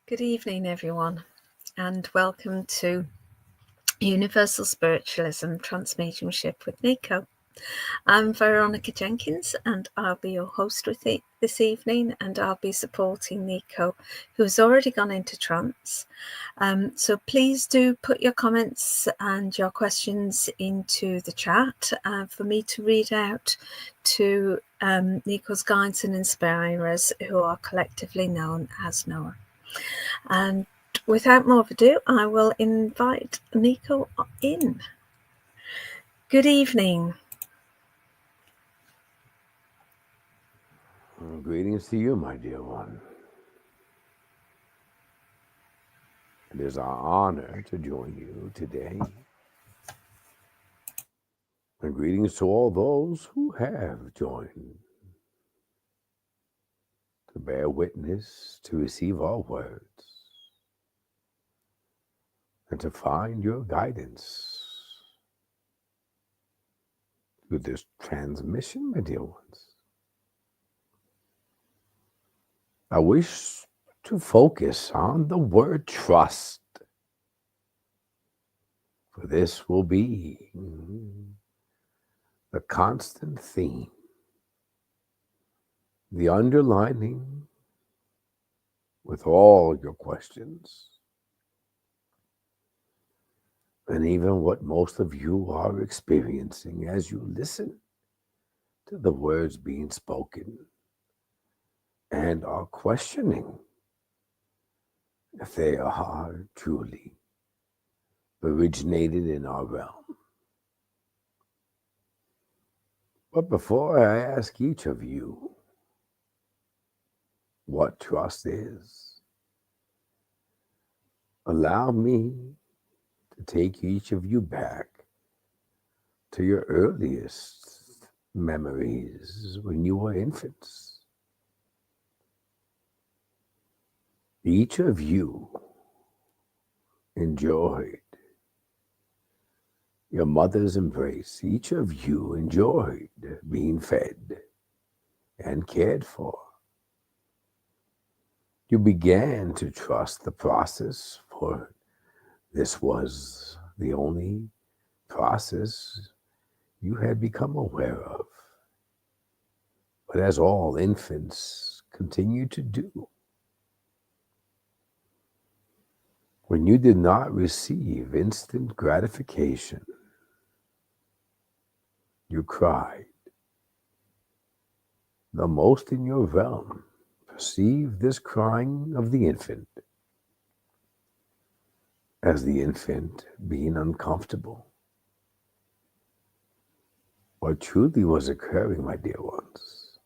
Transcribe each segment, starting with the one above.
Good evening, everyone, and welcome to Universal Spiritualism, Trance Mediumship with Niko. I'm Veronica Jenkins, and I'll be your host with this evening, and I'll be supporting Niko, who's already gone into trance. So please do put your comments and your questions into the chat for me to read out to Niko's guides and inspirers, who are collectively known as Noah. And without more ado, I will invite Niko in. Good evening. Greetings to you, my dear one. It is our honor to join you today. And greetings to all those who have joined to bear witness, to receive our words, and to find your guidance through this transmission, my dear ones. I wish to focus on the word trust, for this will be the constant theme, the underlining with all your questions, and even what most of you are experiencing as you listen to the words being spoken and are questioning if they are truly originated in our realm. But before I ask each of you what trust is, allow me to take each of you back to your earliest memories when you were infants. Each of you enjoyed your mother's embrace. Each of you enjoyed being fed and cared for. You began to trust the process, for this was the only process you had become aware of. But as all infants continue to do, when you did not receive instant gratification, you cried. The most in your realm perceived this crying of the infant as the infant being uncomfortable. What truly was occurring, my dear ones,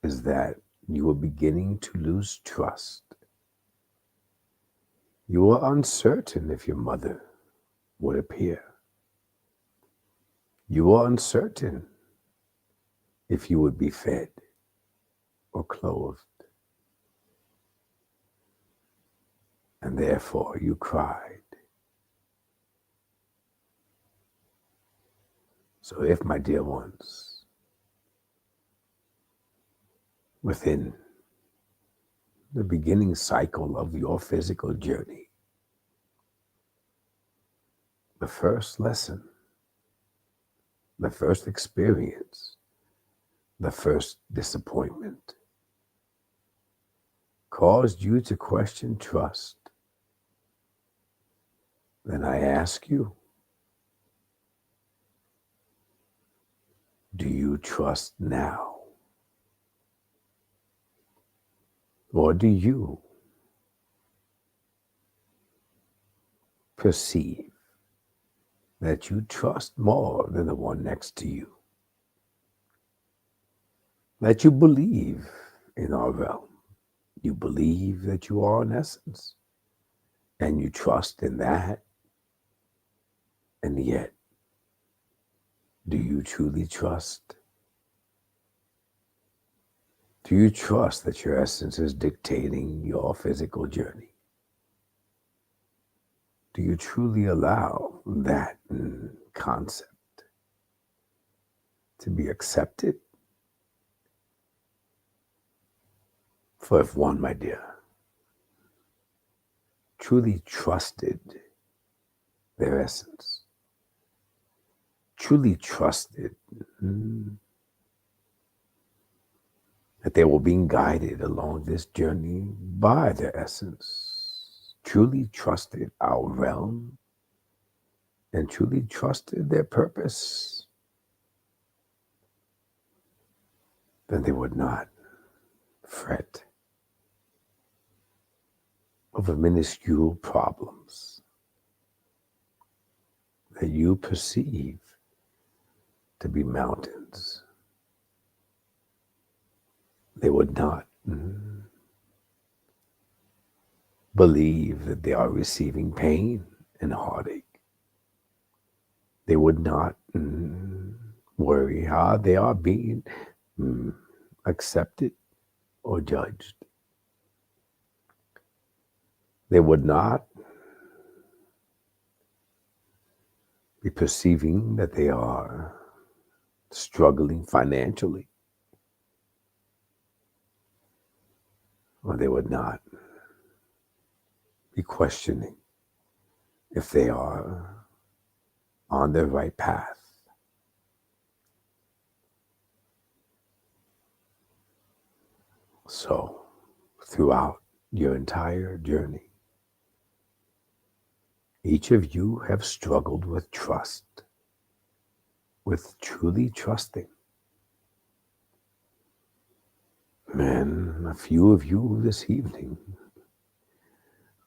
is that you were beginning to lose trust. You were uncertain if your mother would appear. You were uncertain if you would be fed or clothed. And therefore you cried. So if, my dear ones, within the beginning cycle of your physical journey, the first lesson, the first experience, the first disappointment caused you to question trust, then I ask you, do you trust now? Or do you perceive that you trust more than the one next to you? That you believe in our realm. You believe that you are an essence, and you trust in that. And yet, do you truly trust? Do you trust that your essence is dictating your physical journey? Do you truly allow that concept to be accepted? For if one, my dear, truly trusted their essence, truly trusted that they were being guided along this journey by their essence, truly trusted our realm, and truly trusted their purpose, then they would not fret over minuscule problems that you perceive to be mountains. They would not believe that they are receiving pain and heartache. They would not worry how they are being accepted or judged. They would not be perceiving that they are struggling financially, or they would not be questioning if they are on the right path. So, throughout your entire journey, each of you have struggled with trust, with truly trusting. And a few of you this evening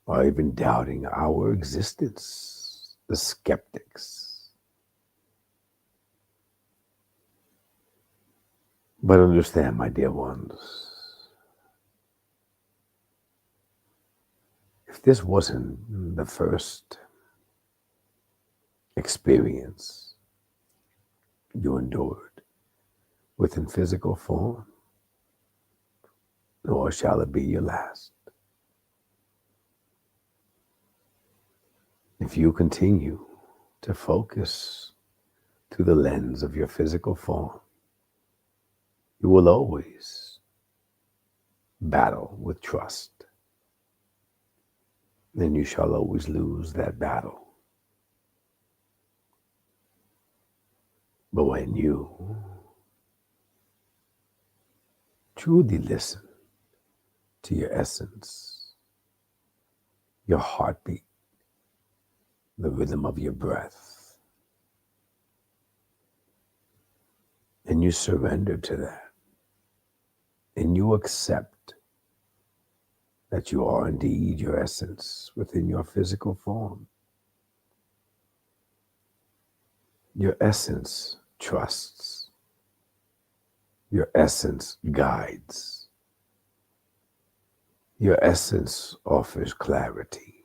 are even doubting our existence, the skeptics. But understand, my dear ones, if this wasn't the first experience you endured within physical form, nor shall it be your last. If you continue to focus through the lens of your physical form, you will always battle with trust. Then you shall always lose that battle. But when you truly listen to your essence, your heartbeat, the rhythm of your breath, and you surrender to that, and you accept that you are indeed your essence within your physical form, your essence trusts, your essence guides, your essence offers clarity,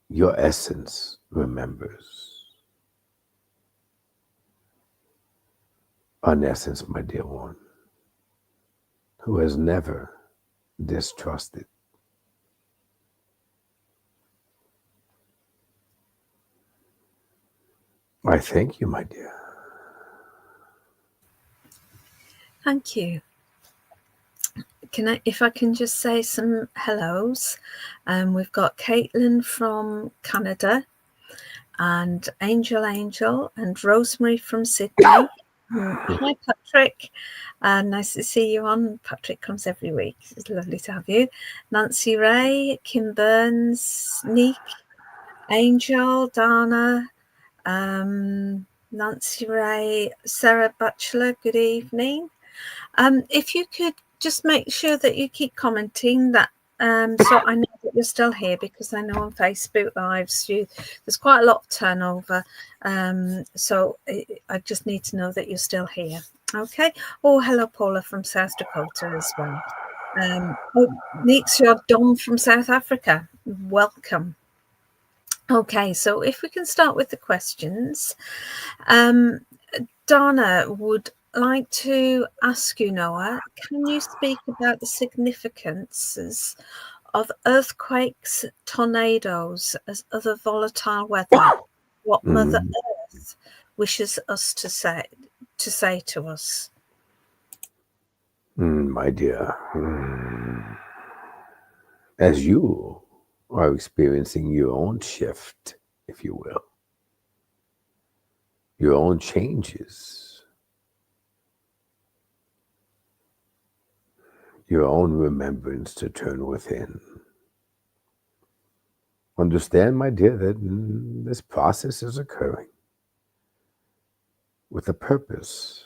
your essence remembers. An essence, my dear one, who has never distrusted. I thank you, my dear. Thank you. If I can just say some hellos. We've got Caitlin from Canada, and Angel and Rosemary from Sydney. Hi, Patrick. Nice to see you on. Patrick comes every week. It's lovely to have you. Nancy Ray, Kim Burns, Nick, Angel, Dana, Nancy Ray, Sarah Batchelor, good evening. If you could just make sure that you keep commenting that, so I know that you're still here, because I know on Facebook Lives there's quite a lot of turnover. So I just need to know that you're still here. Okay. Oh, hello, Paula from South Dakota as well. Neeks, you're Dom from South Africa. Welcome. Okay, so if we can start with the questions. Dana would like to ask you, Noah, can you speak about the significances of earthquakes, tornadoes as other volatile weather? What Mother Earth wishes us to say to us? My dear, as you are experiencing your own shift, if you will, your own changes, your own remembrance to turn within. Understand, my dear, that this process is occurring with a purpose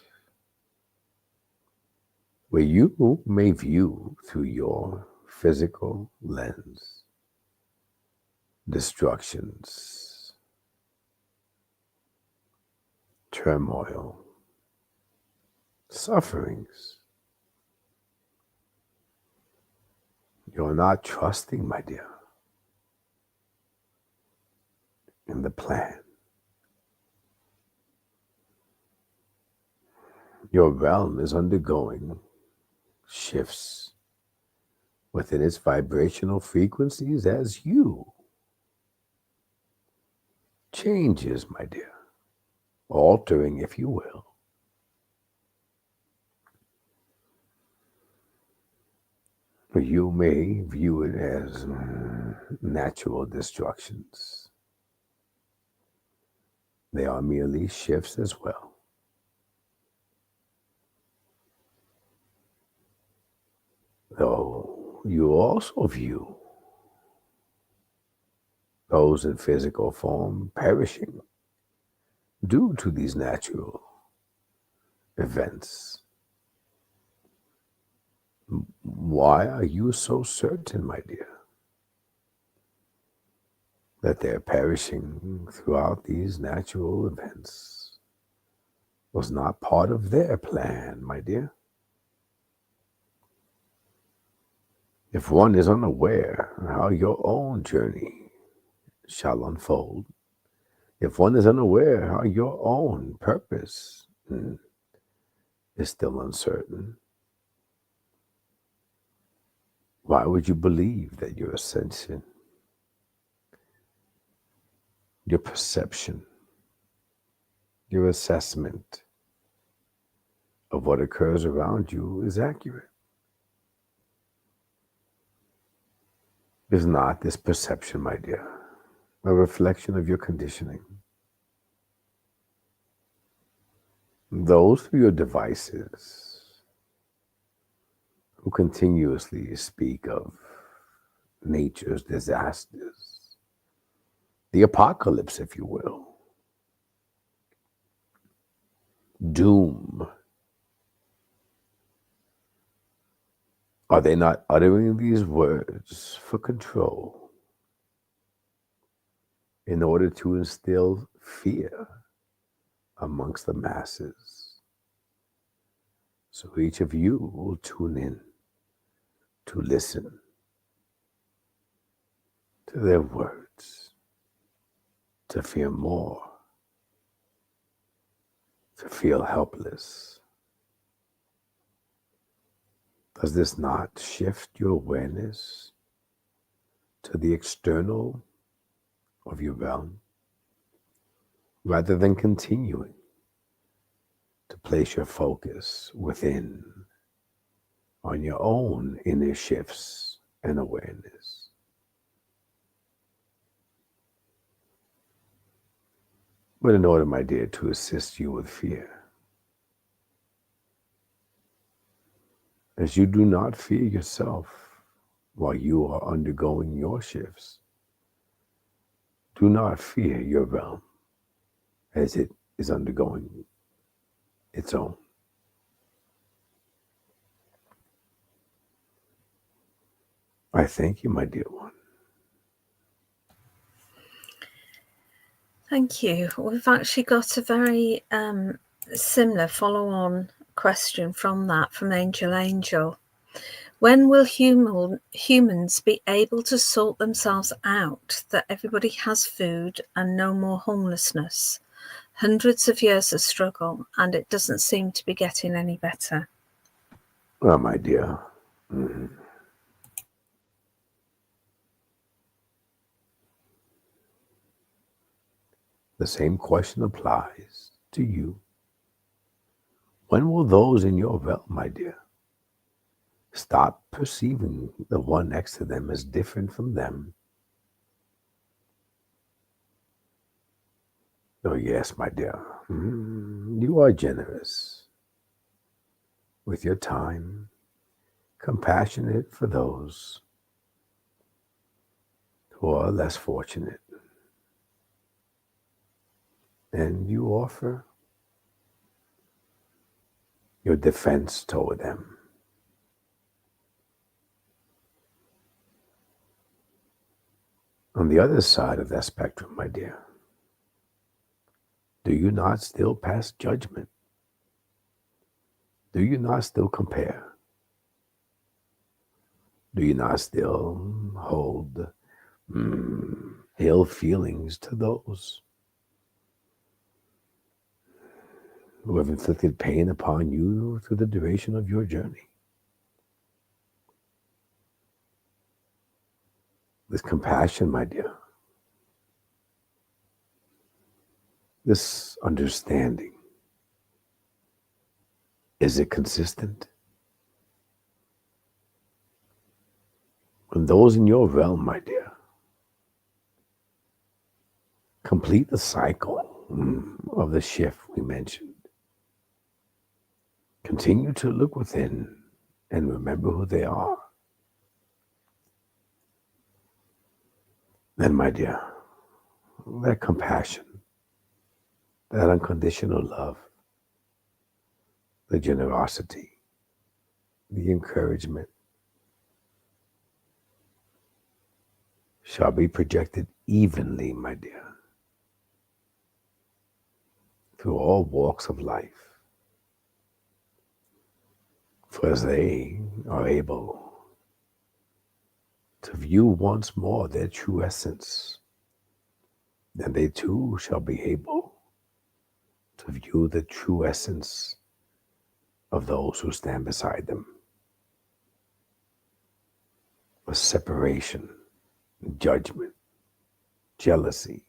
where you may view through your physical lens destructions, turmoil, sufferings. You're not trusting, my dear, in the plan. Your realm is undergoing shifts within its vibrational frequencies as you changes, my dear, altering, if you will. You may view it as natural destructions. They are merely shifts as well. Though you also view those in physical form perishing due to these natural events. Why are you so certain, my dear, that they're perishing throughout these natural events? Was not part of their plan, my dear. If one is unaware how your own journey shall unfold, if one is unaware how your own purpose is still uncertain, why would you believe that your ascension, your perception, your assessment of what occurs around you is accurate? Is not this perception, my dear, a reflection of your conditioning? Those through your devices who continuously speak of nature's disasters, the apocalypse, if you will, doom, are they not uttering these words for control in order to instill fear amongst the masses? So each of you will tune in to listen to their words, to fear more, to feel helpless. Does this not shift your awareness to the external of your realm, rather than continuing to place your focus within on your own inner shifts and awareness? But in order, my dear, to assist you with fear, as you do not fear yourself while you are undergoing your shifts, do not fear your realm as it is undergoing its own. I thank you, my dear one. Thank you. We've actually got a very similar follow-on question from that, from Angel. When will humans be able to sort themselves out, that everybody has food and no more homelessness? Hundreds of years of struggle, and it doesn't seem to be getting any better. Well, my dear, the same question applies to you. When will those in your realm, my dear, stop perceiving the one next to them as different from them Oh, yes, my dear. You are generous with your time, compassionate for those who are less fortunate. And you offer your defense toward them. On the other side of that spectrum, my dear, do you not still pass judgment? Do you not still compare? Do you not still hold ill feelings to those who have inflicted pain upon you through the duration of your journey? This compassion, my dear, this understanding, is it consistent? When those in your realm, my dear, complete the cycle of the shift we mentioned, continue to look within and remember who they are, then, my dear, that compassion, that unconditional love, the generosity, the encouragement shall be projected evenly, my dear, through all walks of life. For as they are able to view once more their true essence, then they too shall be able to view the true essence of those who stand beside them. A separation, judgment, jealousy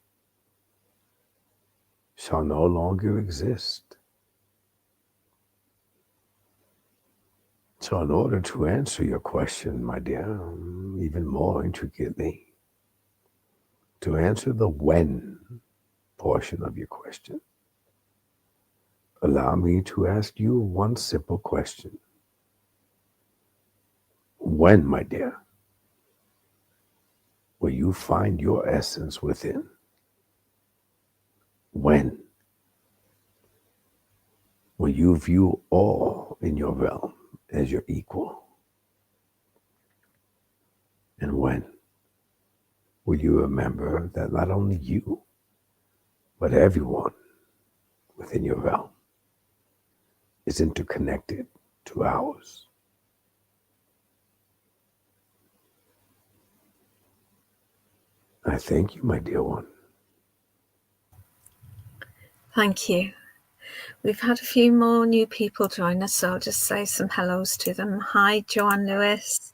shall no longer exist. So in order to answer your question, my dear, even more intricately, to answer the when portion of your question, allow me to ask you one simple question. When, my dear, will you find your essence within? When will you view all in your realm as your equal? And when will you remember that not only you, but everyone within your realm is interconnected to ours? I thank you, my dear one. Thank you. We've had a few more new people join us, so I'll just say some hellos to them. Hi, Joanne Lewis.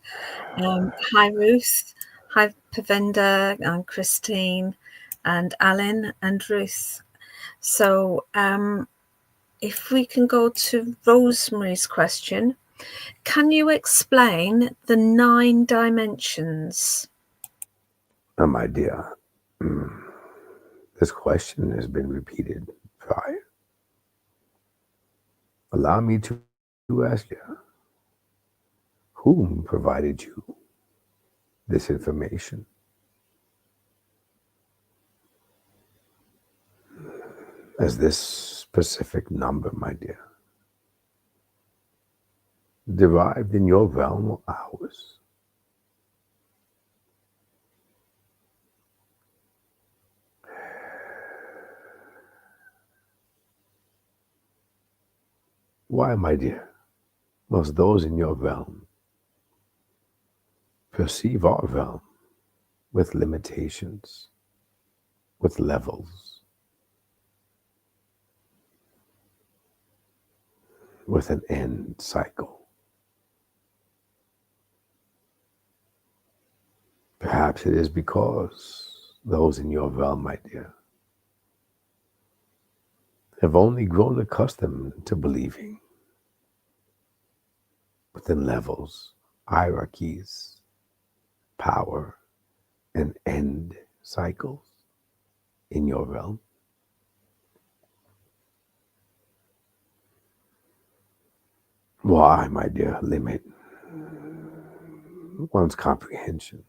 Hi, Ruth. Hi, Pavinda and Christine and Alan and Ruth. So if we can go to Rosemary's question, can you explain the 9 dimensions? My dear, this question has been repeated prior. Allow me to ask you, whom provided you this information? As this specific number, my dear, derived in your realm or ours? Why, my dear, must those in your realm perceive our realm with limitations, with levels, with an end cycle? Perhaps it is because those in your realm, my dear, have only grown accustomed to believing within levels, hierarchies, power, and end cycles in your realm. Why, my dear, limit one's comprehension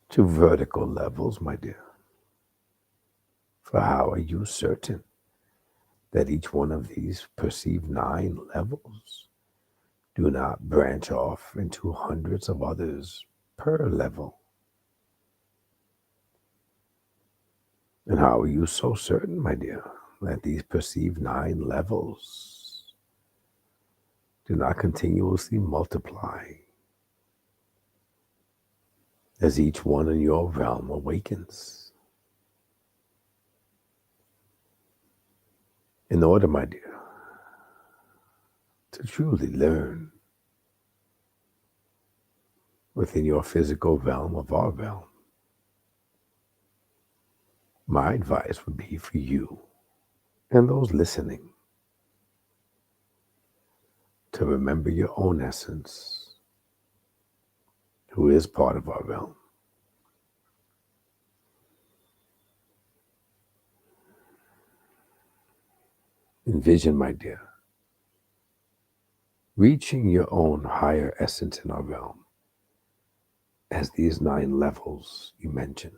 to vertical levels, my dear? For how are you certain that each one of these perceived 9 levels do not branch off into hundreds of others per level? And how are you so certain, my dear, that these perceived 9 levels do not continuously multiply as each one in your realm awakens? In order, my dear, to truly learn within your physical realm of our realm, my advice would be for you and those listening to remember your own essence, who is part of our realm. Envision, my dear, reaching your own higher essence in our realm as these 9 levels you mentioned.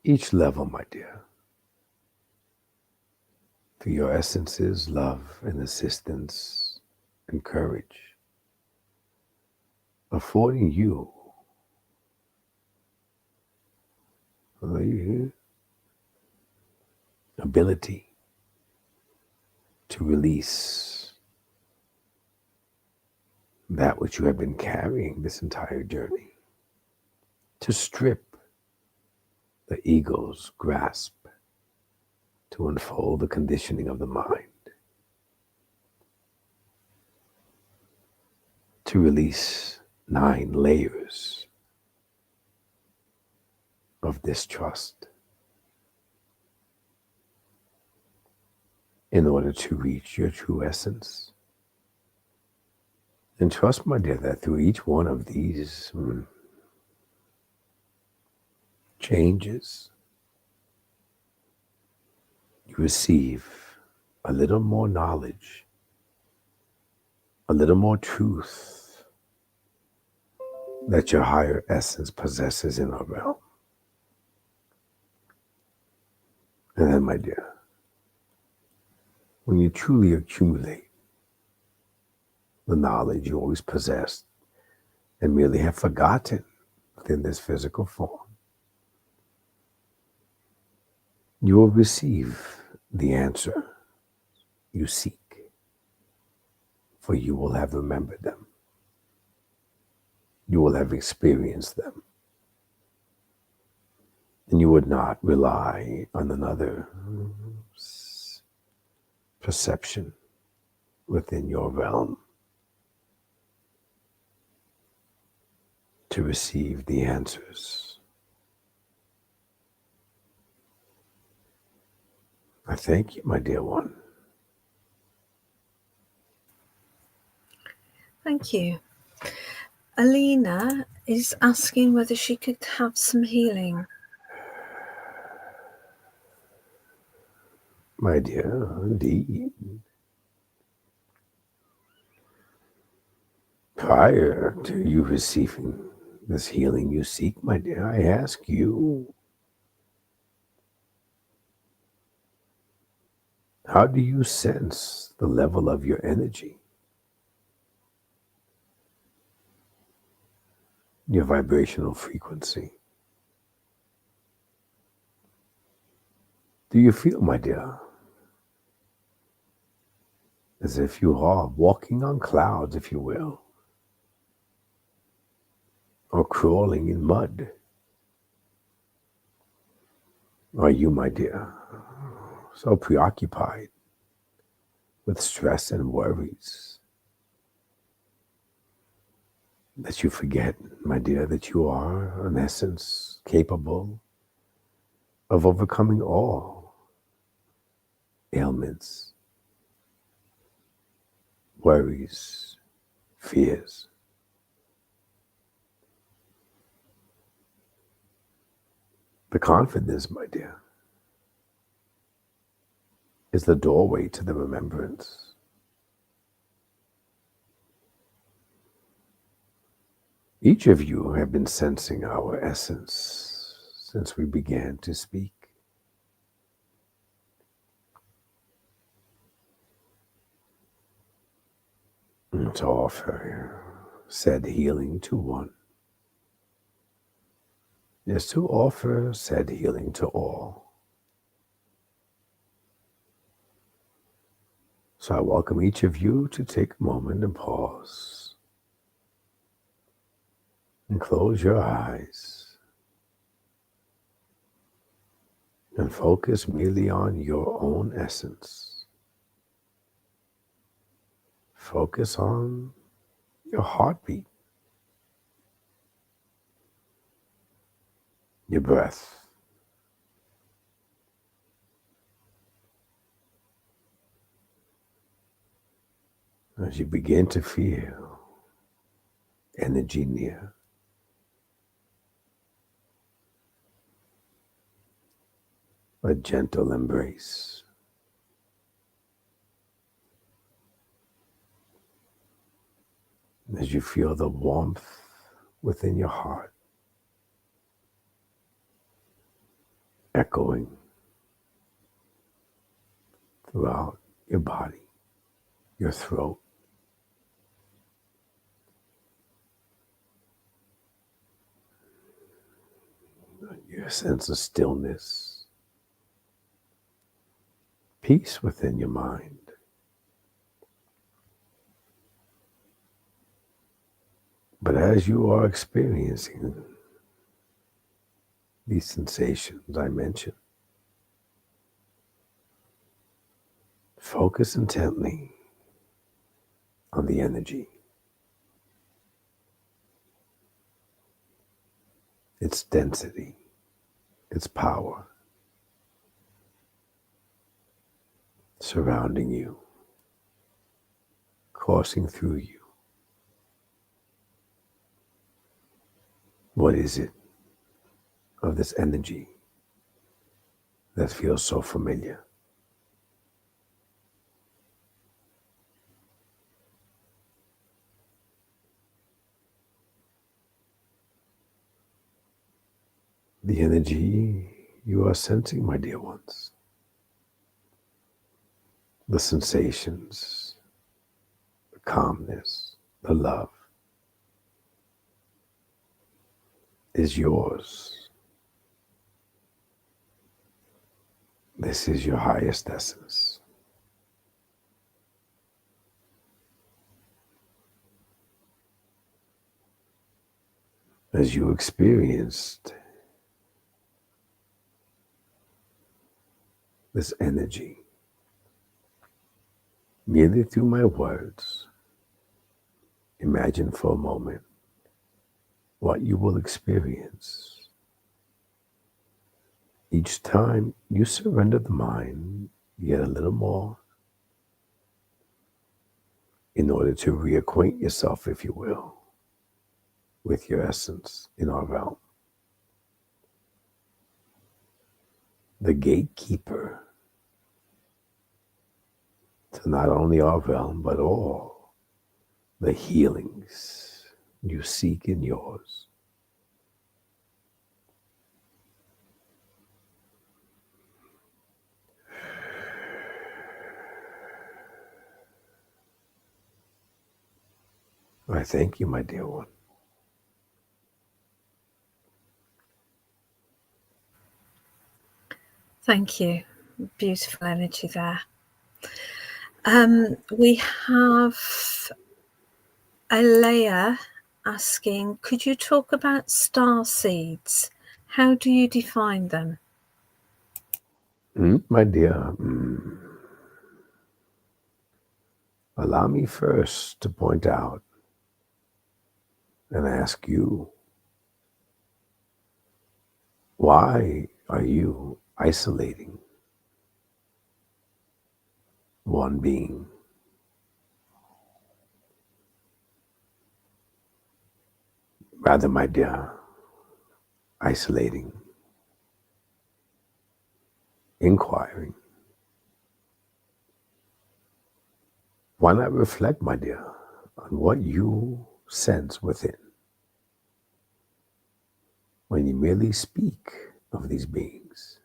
Each level, my dear, through your essences, love and assistance and courage, affording you the ability to release that which you have been carrying this entire journey, to strip the ego's grasp, to unfold the conditioning of the mind, to release 9 layers of distrust in order to reach your true essence. And trust, my dear, that through each one of these changes, you receive a little more knowledge, a little more truth that your higher essence possesses in our realm. And then, my dear, when you truly accumulate the knowledge you always possessed and merely have forgotten within this physical form, you will receive the answer you seek, for you will have remembered them. You will have experienced them. And you would not rely on another perception within your realm to receive the answers. I thank you, my dear one. Thank you. Alina is asking whether she could have some healing. My dear, indeed. Prior to you receiving this healing you seek, my dear, I ask you, how do you sense the level of your energy, your vibrational frequency? Do you feel, my dear, as if you are walking on clouds, if you will, or crawling in mud? Are you, my dear, so preoccupied with stress and worries that you forget, my dear, that you are, in essence, capable of overcoming all ailments, worries, fears? The confidence, my dear, is the doorway to the remembrance. Each of you have been sensing our essence since we began to speak. And to offer said healing to one is to offer said healing to all. So I welcome each of you to take a moment and pause and close your eyes and focus merely on your own essence. Focus on your heartbeat, your breath. As you begin to feel energy near, a gentle embrace. As you feel the warmth within your heart, echoing throughout your body, your throat. Your sense of stillness, peace within your mind. But as you are experiencing these sensations I mentioned, focus intently on the energy, its density, its power surrounding you, coursing through you. What is it of this energy that feels so familiar? The energy you are sensing, my dear ones, the sensations, the calmness, the love is yours. This is your highest essence. As you experienced this energy, merely through my words, imagine for a moment what you will experience each time you surrender the mind yet a little more in order to reacquaint yourself, if you will, with your essence in our realm. The gatekeeper to not only our realm, but all the healings you seek in yours. I thank you, my dear one. Thank you. Beautiful energy there. We have Alea asking, could you talk about star seeds? How do you define them? My dear, allow me first to point out and ask you, why are you isolating one being? Rather, my dear, isolating, inquiring Why not reflect, my dear, on what you sense within when you merely speak of these beings?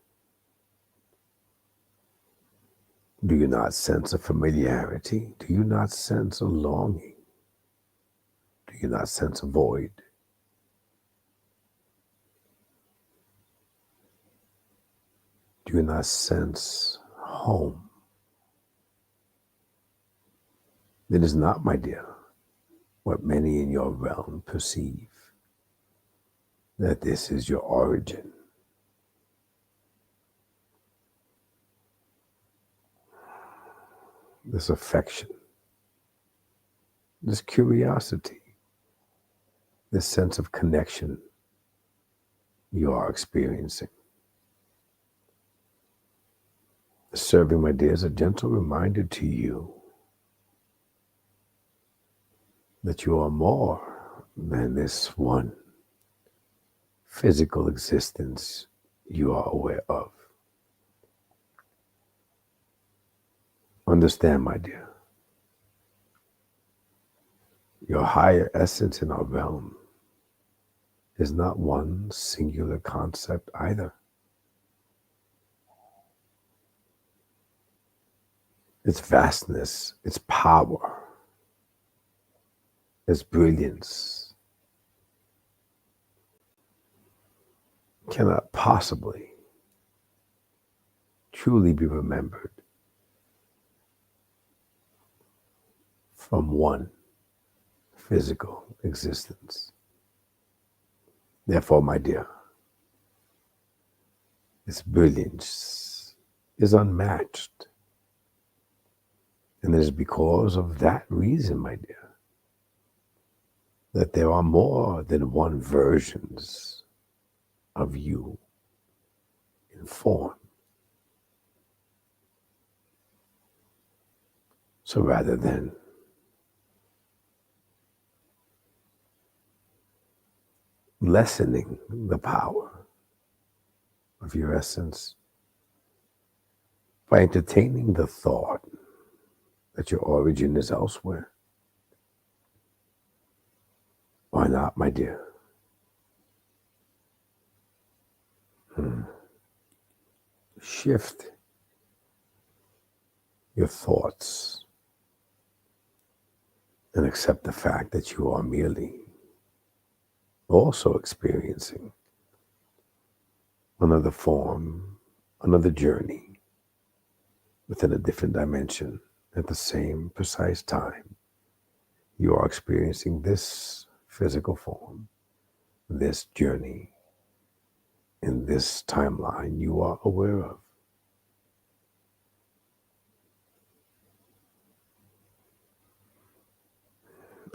Do you not sense a familiarity? Do you not sense a longing? Do you not sense a void? Do you not sense home? It is not, my dear, what many in your realm perceive, that this is your origin. This affection, this curiosity, this sense of connection you are experiencing. Serving, my dear, is a gentle reminder to you that you are more than this one physical existence you are aware of. Understand, my dear, your higher essence in our realm is not one singular concept either. Its vastness, its power, its brilliance cannot possibly truly be remembered from one physical existence. Therefore, my dear, its brilliance is unmatched. And it is because of that reason, my dear, that there are more than one versions of you in form. So rather than lessening the power of your essence by entertaining the thought that your origin is elsewhere, why not, my dear? Shift your thoughts and accept the fact that you are merely also experiencing another form, another journey within a different dimension at the same precise time. You are experiencing this physical form, this journey, in this timeline you are aware of.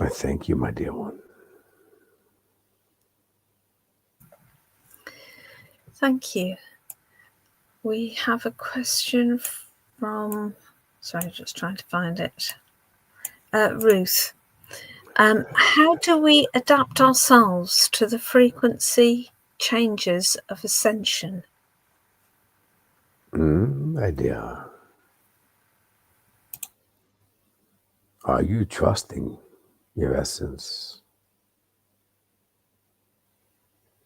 I thank you, my dear one. Thank you. We have a question from, sorry, just trying to find it. Ruth. How do we adapt ourselves to the frequency changes of ascension? My dear, are you trusting your essence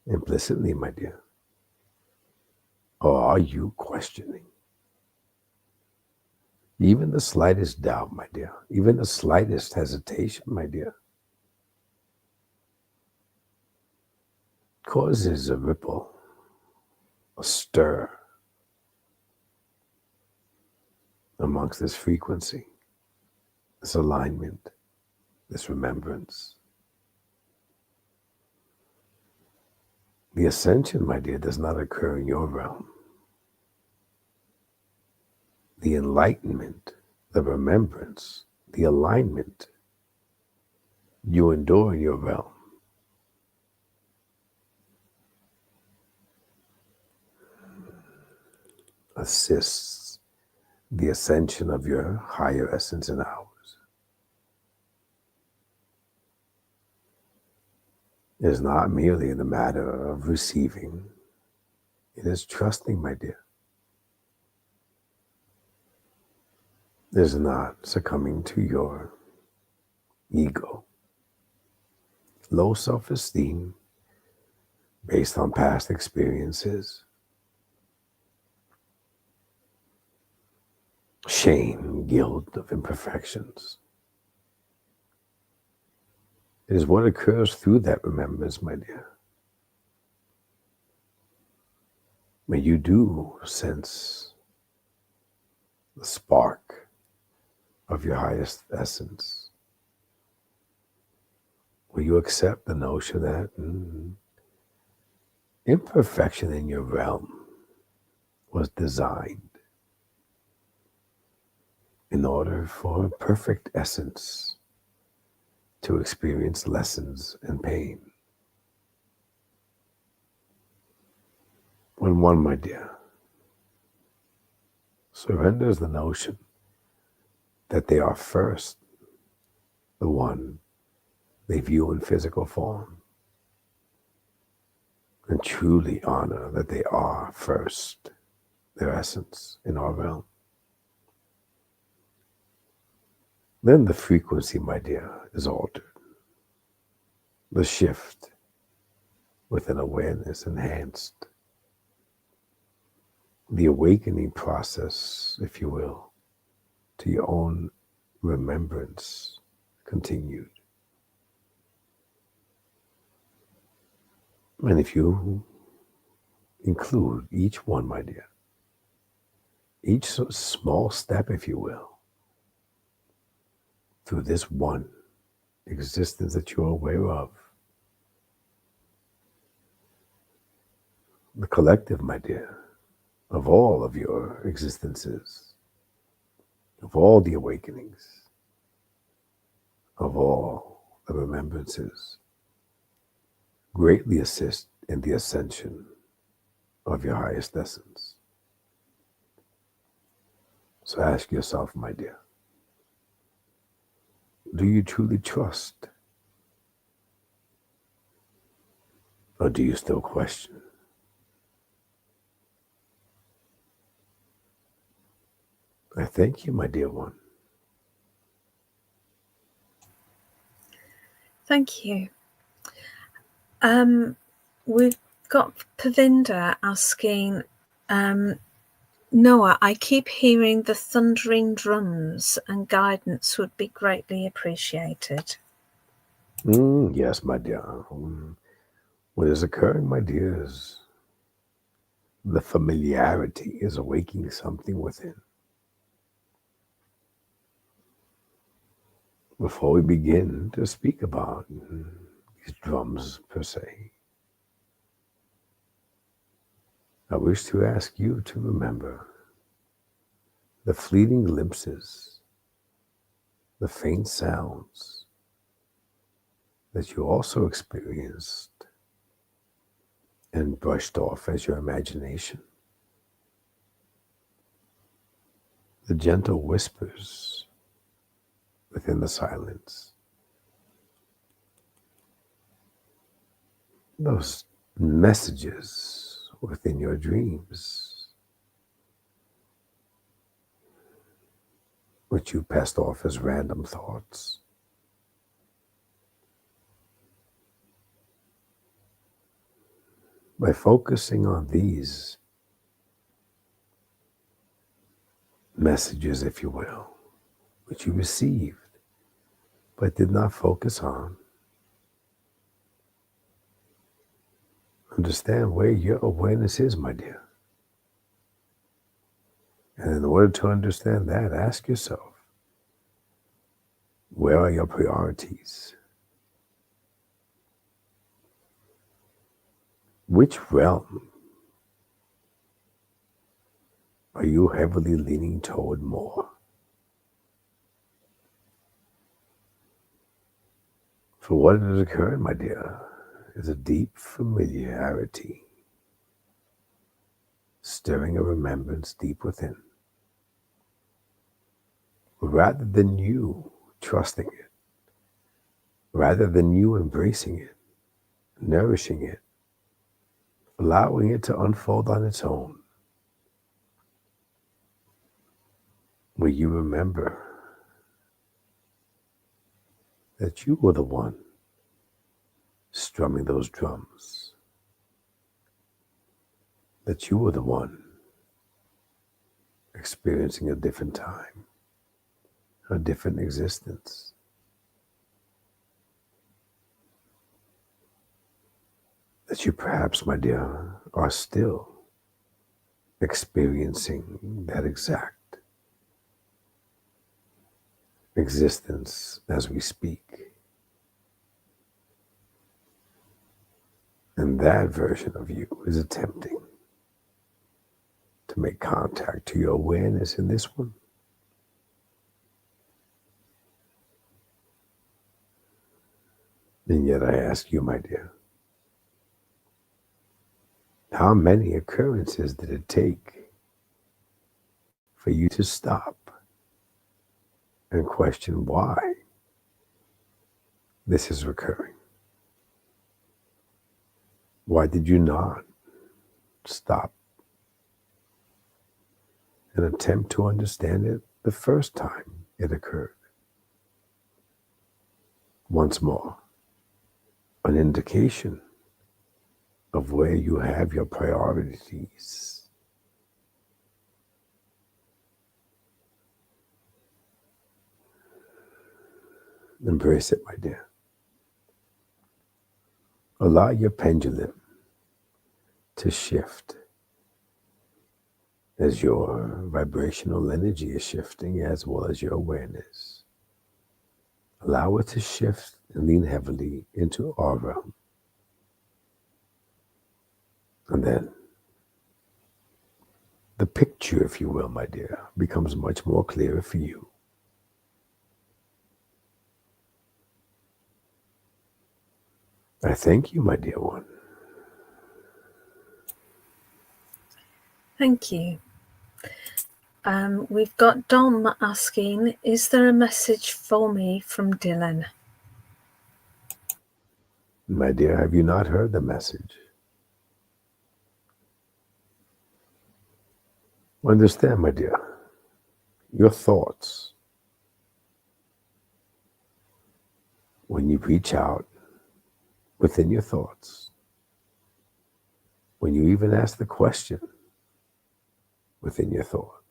implicitly, my dear? Or are you questioning? Even the slightest doubt, my dear, even the slightest hesitation, my dear, causes a ripple, a stir amongst this frequency, this alignment, this remembrance. The ascension, my dear, does not occur in your realm. The enlightenment, the remembrance, the alignment you endure in your realm assists the ascension of your higher essence in ours. It is not merely the matter of receiving, it is trusting, my dear. is not succumbing to your ego, low self-esteem based on past experiences, shame, guilt of imperfections. It is what occurs through that remembrance, my dear. When you do sense the spark of your highest essence, will you accept the notion that imperfection in your realm was designed in order for a perfect essence to experience lessons and pain? When one, my dear, surrenders the notion that they are first the one they view in physical form, and truly honor that they are first their essence in our realm, then the frequency, my dear, is altered. The shift within awareness enhanced. The awakening process, if you will, to your own remembrance continued. And if you include each one, my dear, each small step, if you will, through this one existence that you're aware of, the collective, my dear, of all of your existences, of all the awakenings, of all the remembrances, greatly assist in the ascension of your highest essence. So ask yourself, my dear, do you truly trust? Or do you still question? I thank you, my dear one. Thank you. We've got Pavinda asking, Noah, I keep hearing the thundering drums, and guidance would be greatly appreciated. Yes, my dear. What is occurring, my dear, is the familiarity is awakening something within. Before we begin to speak about these drums per se, I wish to ask you to remember the fleeting glimpses, the faint sounds that you also experienced and brushed off as your imagination. The gentle whispers within the silence. Those messages within your dreams, which you passed off as random thoughts. By focusing on these messages, if you will, which you received but did not focus on, understand where your awareness is, my dear. And in order to understand that, ask yourself, where are your priorities? Which realm are you heavily leaning toward more? For what has occurred, my dear, is a deep familiarity, stirring a remembrance deep within. Rather than you trusting it, rather than you embracing it, nourishing it, allowing it to unfold on its own, Will you remember that you were the one strumming those drums? That you were the one experiencing a different time, a different existence. That you perhaps, my dear, are still experiencing that exact existence as we speak. And that version of you is attempting to make contact to your awareness in this one. And yet I ask you, my dear, how many occurrences did it take for you to stop and question why this is recurring? Why did you not stop and attempt to understand it the first time it occurred? Once more, an indication of where you have your priorities. Embrace it, my dear. Allow your pendulum to shift as your vibrational energy is shifting, as well as your awareness. Allow it to shift and lean heavily into our realm. And then the picture, if you will, my dear, becomes much more clearer for you. I thank you, my dear one. Thank you. We've got Dom asking, is there a message for me from Dylan? My dear, have you not heard the message? Understand, my dear, your thoughts, when you reach out within your thoughts, when you even ask the question within your thought,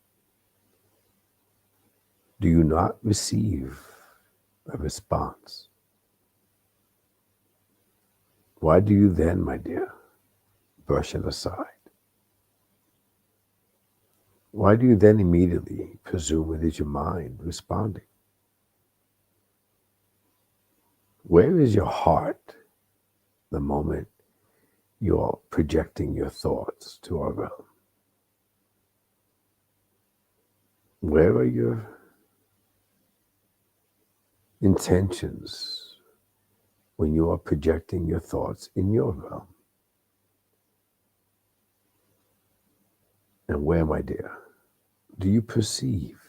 do you not receive a response? Why do you then, my dear, brush it aside? Why do you then immediately presume it is your mind responding? Where is your heart the moment you're projecting your thoughts to our realm? Where are your intentions when you are projecting your thoughts in your realm? And where, my dear, do you perceive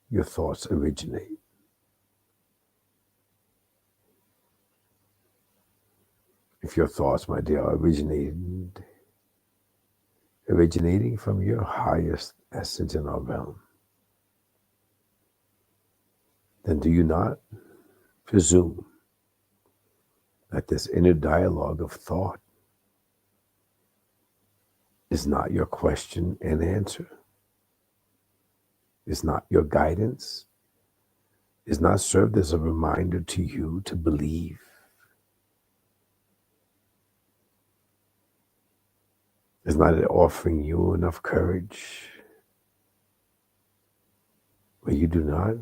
your thoughts originate? If your thoughts, my dear, are originating from your highest essence in our realm, then do you not presume that this inner dialogue of thought is not your question and answer, is not your guidance, is not served as a reminder to you to believe? Is not it offering you enough courage where you do not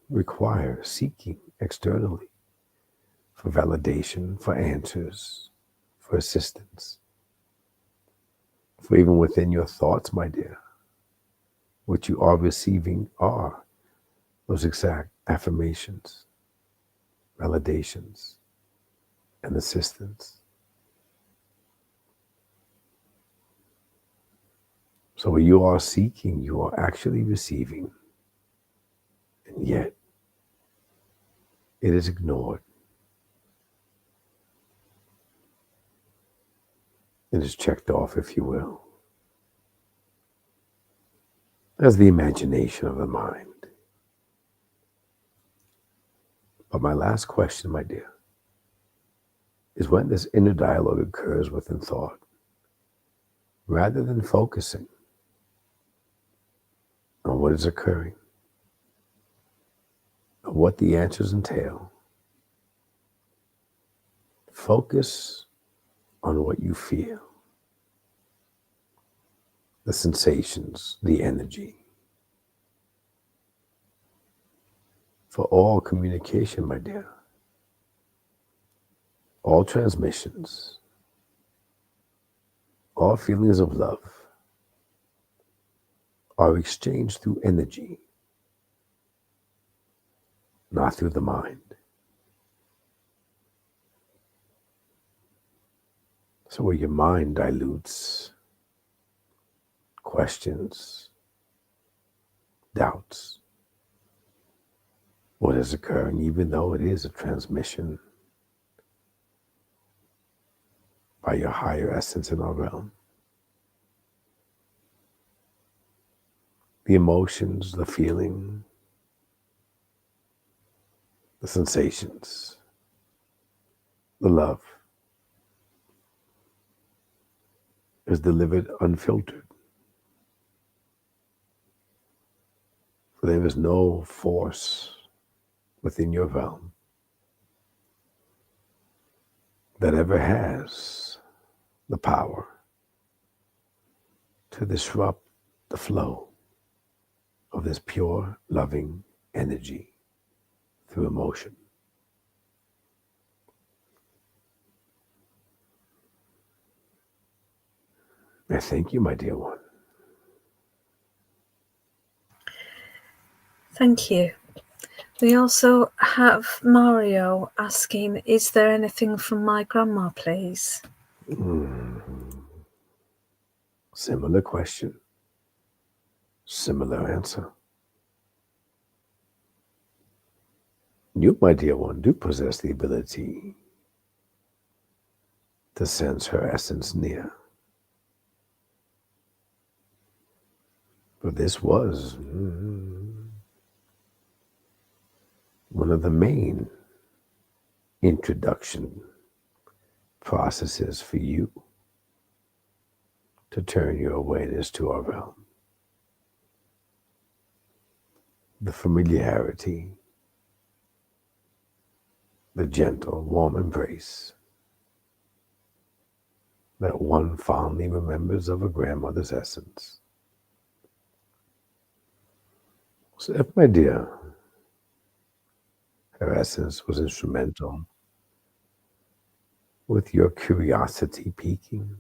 require seeking externally for validation, for answers, for assistance? For even within your thoughts, my dear, what you are receiving are those exact affirmations, validations, and assistance. So what you are seeking, you are actually receiving, and yet it is ignored. It is checked off, if you will. as the imagination of the mind. But my last question, my dear, is when this inner dialogue occurs within thought, rather than focusing on what is occurring, or what the answers entail, focus on what you feel, the sensations, the energy. For all communication, my dear, all transmissions, all feelings of love are exchanged through energy, not through the mind. So where your mind dilutes, questions, doubts, what is occurring, even though it is a transmission by your higher essence in our realm. The emotions, the feeling, the sensations, the love is delivered unfiltered. For there is no force within your realm that ever has the power to disrupt the flow of this pure, loving energy through emotion. I thank you, my dear one. Thank you. We also have Mario asking, is there anything from my grandma, please? Similar question, similar answer. You, my dear one, do possess the ability to sense her essence near. But this was one of the main introduction processes for you to turn your awareness to our realm. The familiarity, the gentle, warm embrace that one fondly remembers of a grandmother's essence. So if, my dear, her essence was instrumental with your curiosity peaking,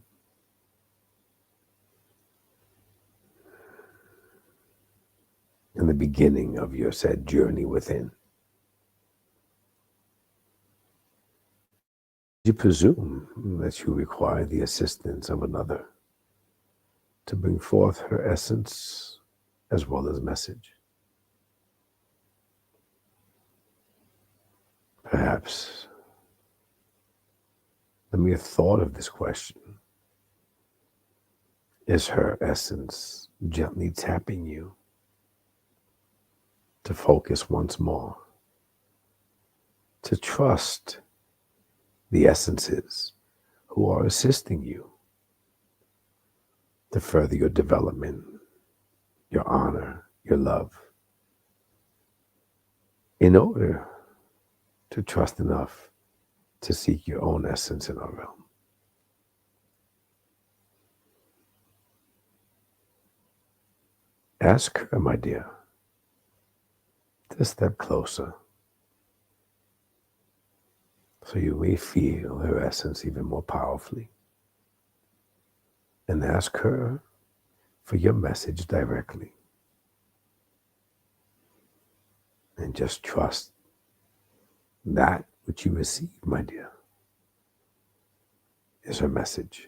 in the beginning of your said journey within, you presume that you require the assistance of another to bring forth her essence as well as message. Perhaps the mere thought of this question is her essence gently tapping you to focus once more, to trust the essences who are assisting you to further your development, your honor, your love, in order to trust enough to seek your own essence in our realm. Ask her, my dear, to step closer so you may feel her essence even more powerfully. And ask her for your message directly. And just trust that which you receive, my dear, is her message.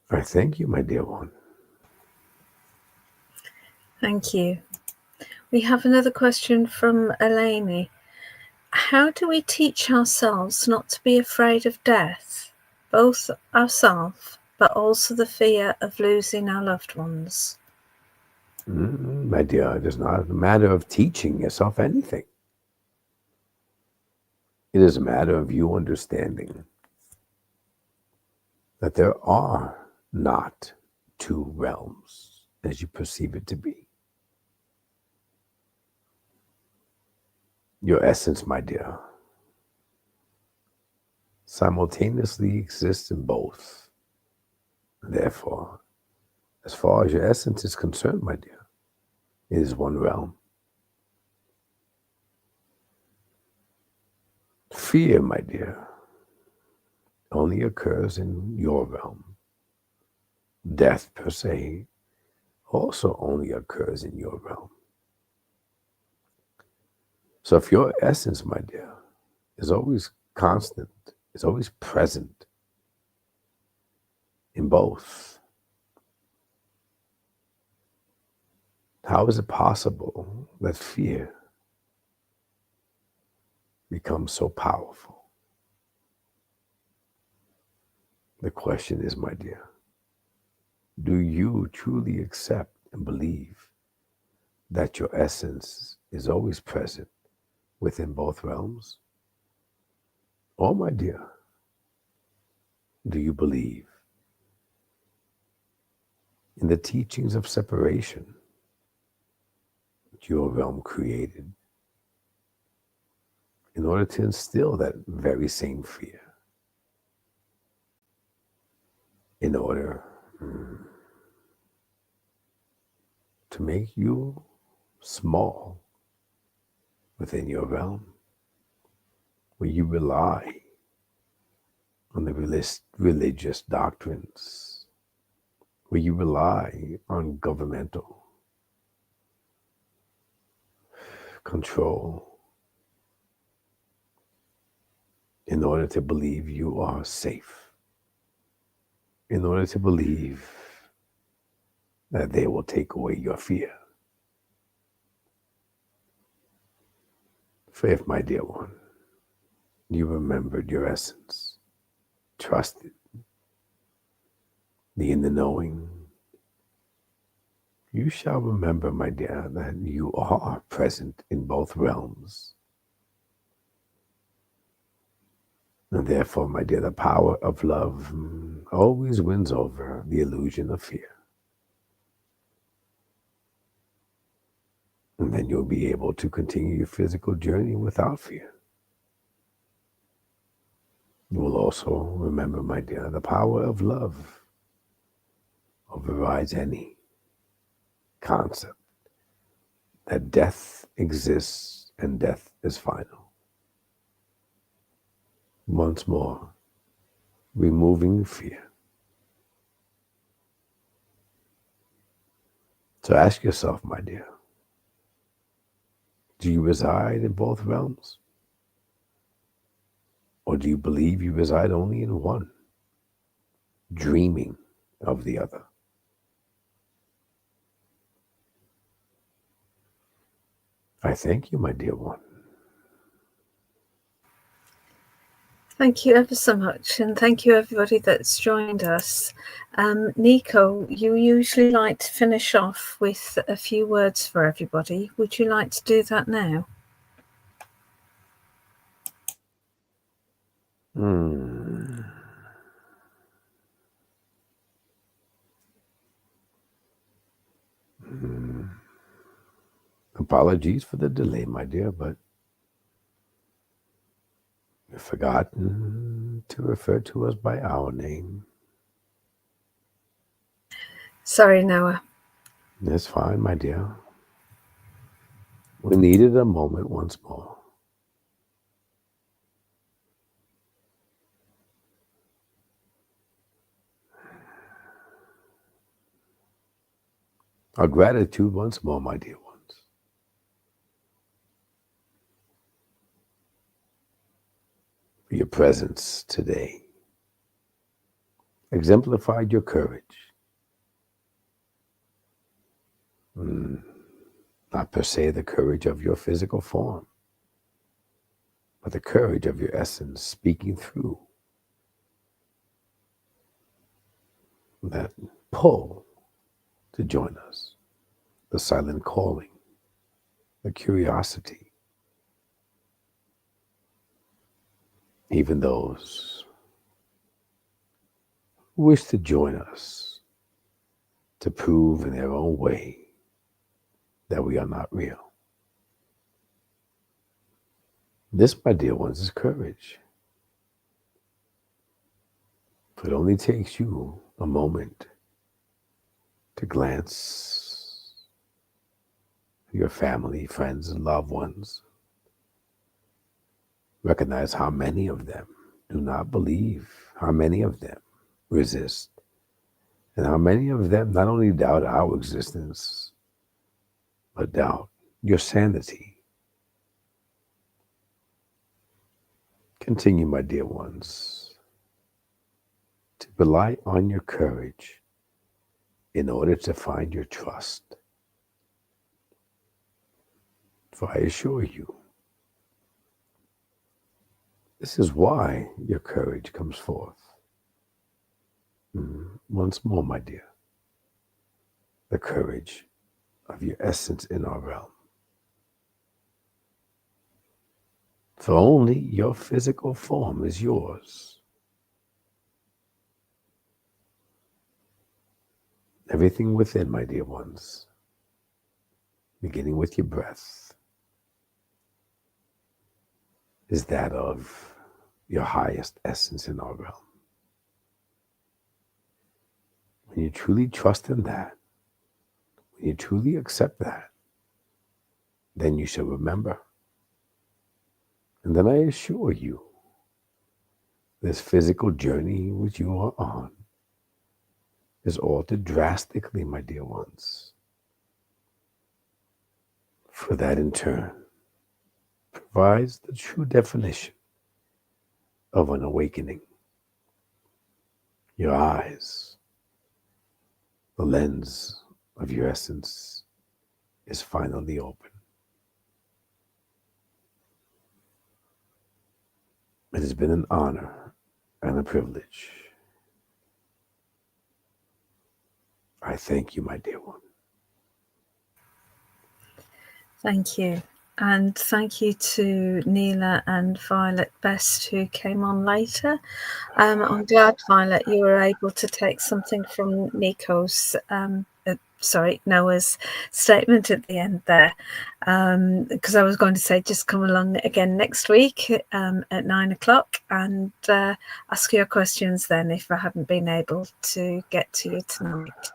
I thank you, my dear one. Thank you. We have another question from Eleni. How do we teach ourselves not to be afraid of death? both ourselves, but also the fear of losing our loved ones. My dear, it is not a matter of teaching yourself anything. It is a matter of you understanding that there are not two realms as you perceive it to be. Your essence, my dear, simultaneously exists in both. Therefore, as far as your essence is concerned, my dear, it is one realm. Fear, my dear, only occurs in your realm. Death, per se, also only occurs in your realm. So if your essence, my dear, is always constant, is always present in both, how is it possible that fear becomes so powerful? The question is, my dear, do you truly accept and believe that your essence is always present within both realms? Or, my dear, do you believe in the teachings of separation that your realm created in order to instill that very same fear, in order to make you small within your realm, where you rely on the religious doctrines, where you rely on governmental control in order to believe you are safe, in order to believe that they will take away your fear. For if, my dear one, you remembered your essence, trusted the inner knowing, you shall remember, my dear, that you are present in both realms. And therefore, my dear, the power of love always wins over the illusion of fear. And then you'll be able to continue your physical journey without fear. You will also remember, my dear, the power of love overrides any concept that death exists and death is final. Once more, removing fear. So ask yourself, my dear, do you reside in both realms? Or do you believe you reside only in one, dreaming of the other? I thank you, my dear one. Thank you ever so much, and thank you everybody that's joined us. Niko, you usually like to finish off with a few words for everybody. Would you like to do that now? Apologies for the delay, my dear, but you've forgotten to refer to us by our name. Sorry, Noah. That's fine, my dear. We needed a moment once more. Our gratitude once more, my dear ones. For your presence today. Exemplified your courage. Not per se the courage of your physical form, but the courage of your essence speaking through that pull to join us, the silent calling, the curiosity, even those who wish to join us to prove in their own way that we are not real. This, my dear ones, is courage. It only takes you a moment to glance at your family, friends, and loved ones. Recognize how many of them do not believe, how many of them resist, and how many of them not only doubt our existence, but doubt your sanity. Continue, my dear ones, to rely on your courage in order to find your trust. For I assure you, this is why your courage comes forth. Once more, my dear, the courage of your essence in our realm. For only your physical form is yours. Everything within, my dear ones, beginning with your breath, is that of your highest essence in our realm. When you truly trust in that, when you truly accept that, then you shall remember. And then I assure you, this physical journey which you are on is altered drastically, my dear ones. For that in turn provides the true definition of an awakening. Your eyes, the lens of your essence, is finally open. It has been an honor and a privilege. I thank you, my dear one. Thank you. And thank you to Neela and Violet Best, who came on later. I'm glad, Violet, you were able to take something from Niko's, Noah's statement at the end there. Because I was going to say, just come along again next week at 9:00 and ask your questions then if I haven't been able to get to you tonight.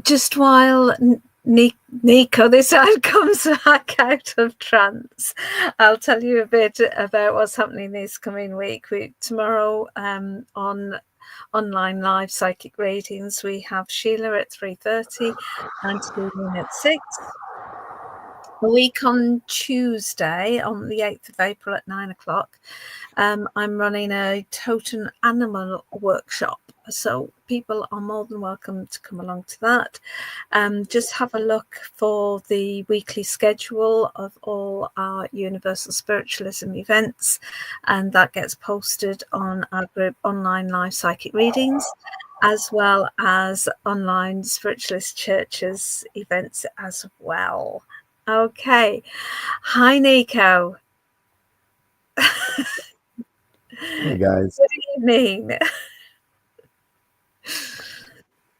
Just while Niko this side comes back out of trance, I'll tell you a bit about what's happening this coming week. Tomorrow on online live psychic readings, we have Sheila at 3:30 and Stephen at 6. A week on Tuesday, on the 8th of April at 9:00, I'm running a totem animal workshop. So people are more than welcome to come along to that. Just have a look for the weekly schedule of all our Universal Spiritualism events, and that gets posted on our group Online Live Psychic Readings, as well as Online Spiritualist Churches events as well. Okay. Hi, Niko. Hey, guys. Good evening.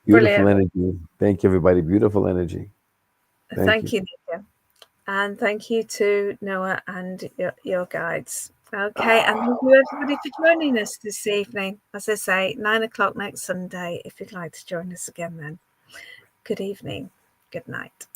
Beautiful energy. Thank you, everybody. Beautiful energy. Thank you, Niko. And thank you to Noah and your guides. Okay, and thank you everybody for joining us this evening. As I say, 9:00 next Sunday, if you'd like to join us again then. Good evening. Good night.